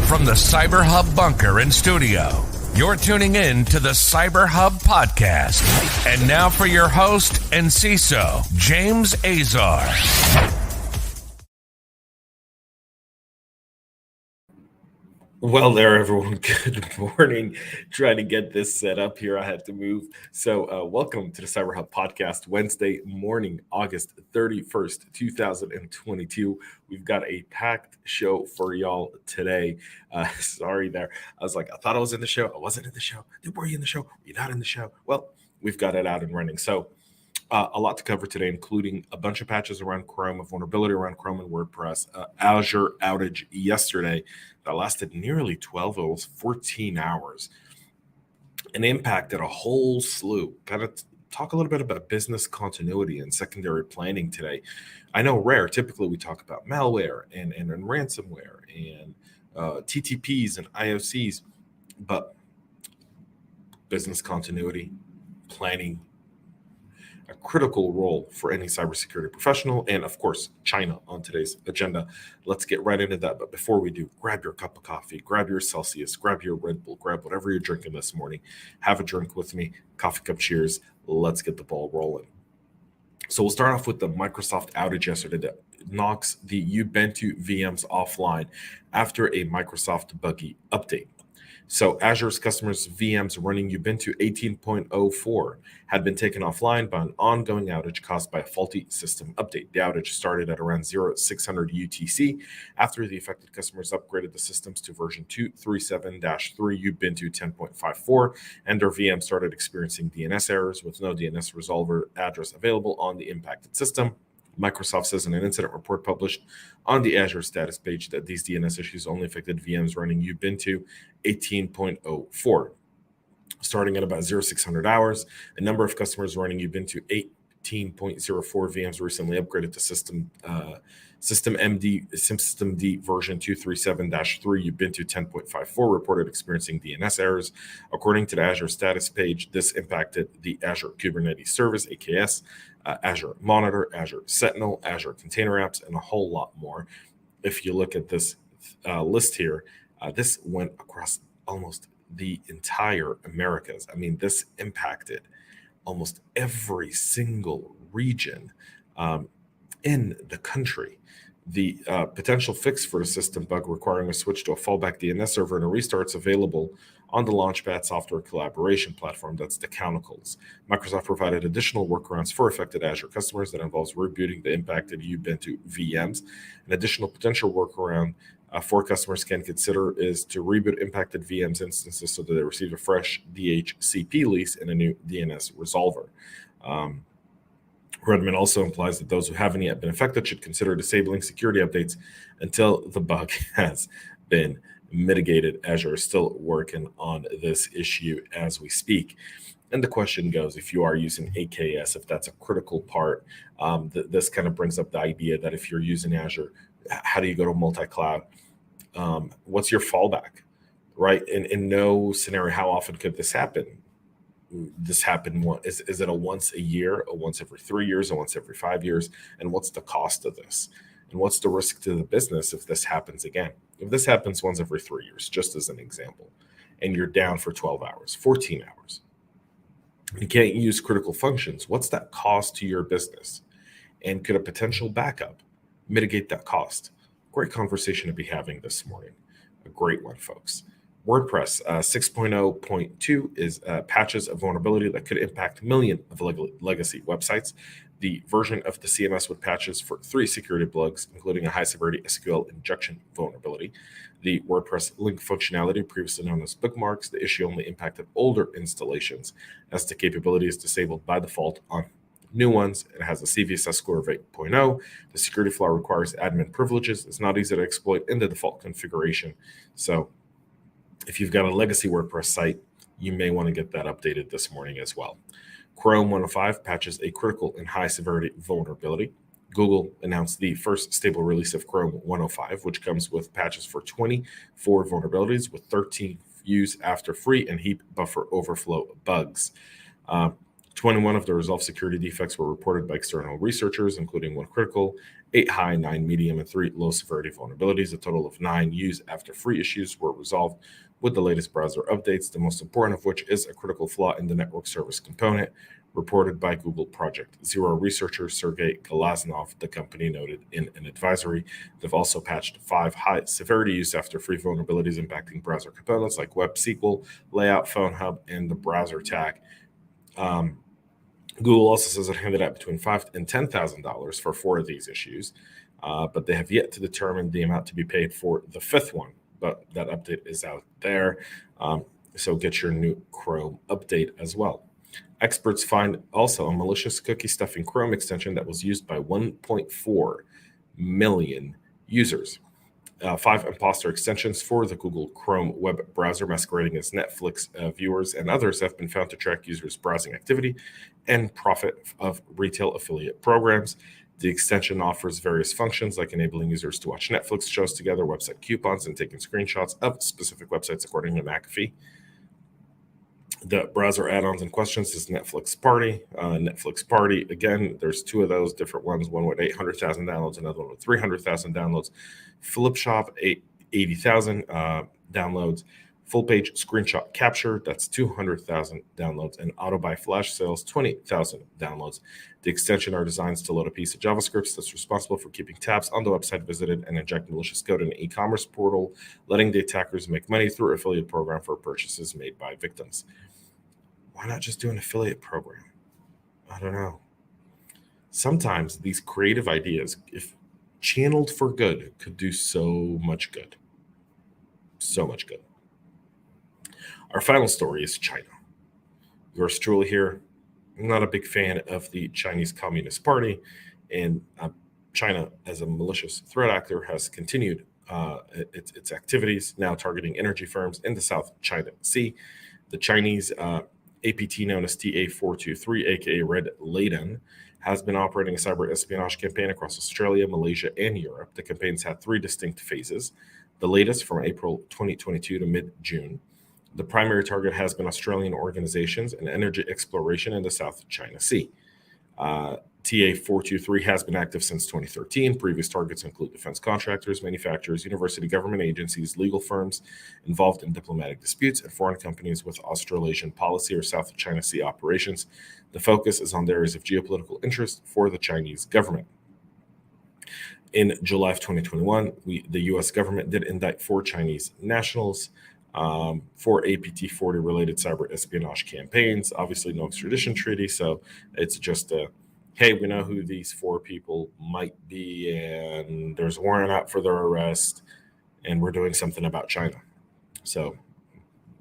From the CyberHub bunker and studio, you're tuning in to the CyberHub Podcast. And now for your host and CISO, James Azar. Well there, everyone. Good morning. Trying to get this set up here. I had to move. So welcome to the CyberHub Podcast, Wednesday morning, August 31st, 2022. We've got a packed show for y'all today. Sorry there. I was like, I thought I was in the show. I wasn't in the show. Were you in the show? Were you not in the show? Well, we've got it out and running. So a lot to cover today, including a bunch of patches around Chrome, a vulnerability around Chrome and WordPress, Azure outage yesterday that lasted nearly 12, almost 14 hours, and impacted a whole slew. Got to talk a little bit about business continuity and secondary planning today. I know rare, typically we talk about malware and ransomware and TTPs and IOCs, but business continuity, planning, a critical role for any cybersecurity professional, and of course, China on today's agenda. Let's get right into that. But before we do, grab your cup of coffee, grab your Celsius, grab your Red Bull, grab whatever you're drinking this morning. Have a drink with me. Coffee cup cheers. Let's get the ball rolling. So we'll start off with the Microsoft outage yesterday that knocks the Ubuntu VMs offline after a Microsoft buggy update. So Azure's customers' VMs running Ubuntu 18.04 had been taken offline by an ongoing outage caused by a faulty system update. The outage started at around 0600 UTC after the affected customers upgraded the systems to version 237-3 Ubuntu 10.54, and their VM started experiencing DNS errors with no DNS resolver address available on the impacted system. Microsoft says in an incident report published on the Azure status page that these DNS issues only affected VMs running Ubuntu 18.04. Starting at about 0600 hours, a number of customers running Ubuntu 18.04 VMs recently upgraded to systemd version 237-3 Ubuntu 10.54 reported experiencing DNS errors. According to the Azure status page, this impacted the Azure Kubernetes Service, AKS, Azure Monitor, Azure Sentinel, Azure Container Apps, and a whole lot more. If you look at this list here, this went across almost the entire Americas. I mean, this impacted almost every single region in the country. The potential fix for the system bug requiring a switch to a fallback DNS server and a restart's available on the Launchpad software collaboration platform. That's the Canonicals. Microsoft provided additional workarounds for affected Azure customers that involves rebooting the impacted Ubuntu VMs. An additional potential workaround for customers can consider is to reboot impacted VMs instances so that they receive a fresh DHCP lease and a new DNS resolver. Redmond also implies that those who haven't yet been affected should consider disabling security updates until the bug has been mitigated. Azure is still working on this issue as we speak. And the question goes, if you are using AKS, if that's a critical part, this kind of brings up the idea that if you're using Azure, how do you go to multi-cloud? What's your fallback, right? In no scenario, how often could this happen? This happen, is it a once a year, a once every 3 years, a once every 5 years? And what's the cost of this? And what's the risk to the business if this happens again? If this happens once every 3 years, just as an example, and you're down for 12 hours, 14 hours, you can't use critical functions, what's that cost to your business? And could a potential backup mitigate that cost? Great conversation to be having this morning. A great one, folks. WordPress 6.0.2 is patches of vulnerability that could impact millions of legacy websites. The version of the CMS with patches for 3 security bugs, including a high-severity SQL injection vulnerability. The WordPress link functionality, previously known as bookmarks, the issue only impacted older installations, as the capability is disabled by default on new ones. It has a CVSS score of 8.0. The security flaw requires admin privileges. It's not easy to exploit in the default configuration. So if you've got a legacy WordPress site, you may want to get that updated this morning as well. Chrome 105 patches a critical and high-severity vulnerability. Google announced the first stable release of Chrome 105, which comes with patches for 24 vulnerabilities with 13 views after free and heap buffer overflow bugs. 21 of the resolved security defects were reported by external researchers, including one critical 8 high, 9 medium, and 3 low severity vulnerabilities. A total of 9 use after free issues were resolved with the latest browser updates, the most important of which is a critical flaw in the network service component, reported by Google Project Zero researcher Sergey Galaznov, the company noted in an advisory. They've also patched 5 high-severity use after free vulnerabilities impacting browser components like Web SQL, Layout, Phone Hub, and the browser tag. Google also says it handed out between $5,000 and $10,000 for 4 of these issues, but they have yet to determine the amount to be paid for the 5th one. But that update is out there, so get your new Chrome update as well. Experts find also a malicious cookie stuffing Chrome extension that was used by 1.4 million users. 5 imposter extensions for the Google Chrome web browser masquerading as Netflix viewers and others have been found to track users' browsing activity and profit of retail affiliate programs. The extension offers various functions like enabling users to watch Netflix shows together, website coupons, and taking screenshots of specific websites according to McAfee. The browser add-ons in questions is Netflix Party. Netflix Party, again, there's 2 of those different ones, one with 800,000 downloads, another one with 300,000 downloads. Flipshop, 80,000 downloads. Full page screenshot capture, that's 200,000 downloads, and auto buy flash sales, 20,000 downloads. The extension are designed to load a piece of JavaScript that's responsible for keeping tabs on the website visited and inject malicious code in an e-commerce portal, letting the attackers make money through affiliate program for purchases made by victims. Why not just do an affiliate program? I don't know. Sometimes these creative ideas, if channeled for good, could do so much good. So much good. Our final story is China. Yours truly here. I'm not a big fan of the Chinese Communist Party, and China, as a malicious threat actor, has continued its activities, now targeting energy firms in the South China Sea. The Chinese APT, known as TA423, aka Red Laden, has been operating a cyber espionage campaign across Australia, Malaysia, and Europe. The campaign's had 3 distinct phases, the latest from April 2022 to mid-June. The primary target has been Australian organizations and energy exploration in the South China Sea. TA423 has been active since 2013. Previous targets include defense contractors, manufacturers, university government agencies, legal firms involved in diplomatic disputes, and foreign companies with Australasian policy or South China Sea operations. The focus is on the areas of geopolitical interest for the Chinese government. In July of 2021, the U.S. government did indict 4 Chinese nationals for APT40 related cyber espionage campaigns. Obviously, no extradition treaty, so it's just hey, we know who these 4 people might be, and there's a warrant out for their arrest, and we're doing something about China. So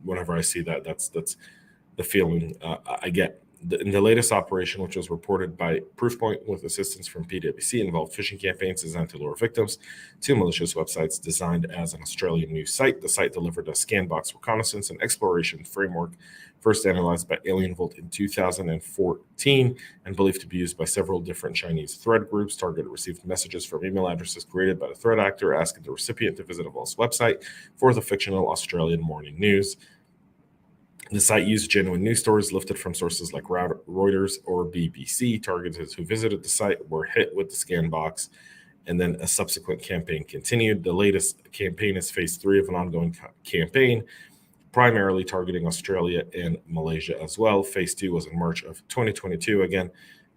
whenever I see that, that's the feeling I get. In the latest operation, which was reported by Proofpoint with assistance from PwC, involved phishing campaigns designed to lure victims to malicious websites designed as an Australian news site. The site delivered a sandbox reconnaissance and exploration framework first analyzed by AlienVolt in 2014 and believed to be used by several different Chinese threat groups. Target received messages from email addresses created by the threat actor asking the recipient to visit a false website for the fictional Australian morning news. The site used genuine news stories lifted from sources like Reuters or BBC. Targets who visited the site were hit with the scan box, and then a subsequent campaign continued. The latest campaign is phase 3 of an ongoing campaign, primarily targeting Australia and Malaysia as well. Phase 2 was in March of 2022, again,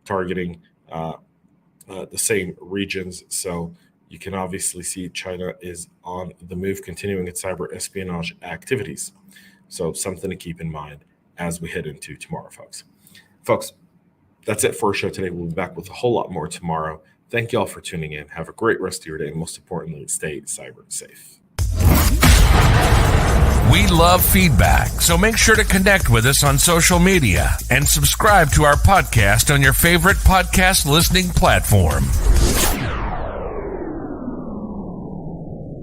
targeting the same regions. So you can obviously see China is on the move, continuing its cyber espionage activities. So something to keep in mind as we head into tomorrow, folks. Folks, that's it for our show today. We'll be back with a whole lot more tomorrow. Thank you all for tuning in. Have a great rest of your day, and most importantly, stay cyber safe. We love feedback, so make sure to connect with us on social media and subscribe to our podcast on your favorite podcast listening platform.